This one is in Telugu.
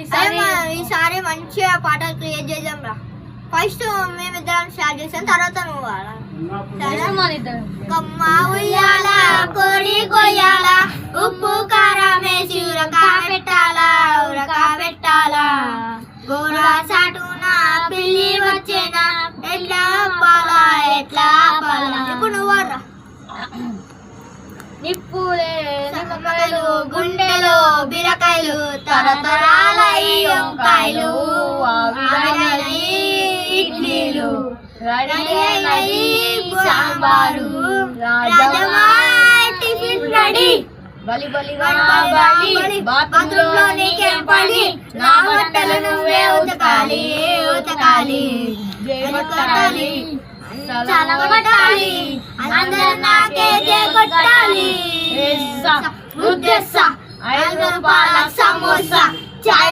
ఈసారి మంచిగా పాటలు క్రియేట్ చేద్దాం రా. ఫస్ట్ మేమిద్దరం స్టార్ట్ చేసాం, తర్వాత నువ్వు కమ్మ ఉయ్యాల కోడి కొయ్యాల ఉప్పు కారం వేసి ఉరకా పెట్టాలా గోరా చాటున పిల్లి వచ్చేనా ఎట్లా పాలా ఇప్పుడు నువ్వు వాడరా. నిప్పులే నిమ్మకాయలు గుండెలు బీరకాయలు తరతరాల వంకాయలు ఇడ్లీలు సాంబారు టిఫిన్ రెడీ. బాత్రూంలో నీకేం పని, నా బట్టలు నువ్వే ఉతకాలి చలబట్టాలి అందరూ నాకే కొట్టాలి. 5 రూపాయల సమోసా.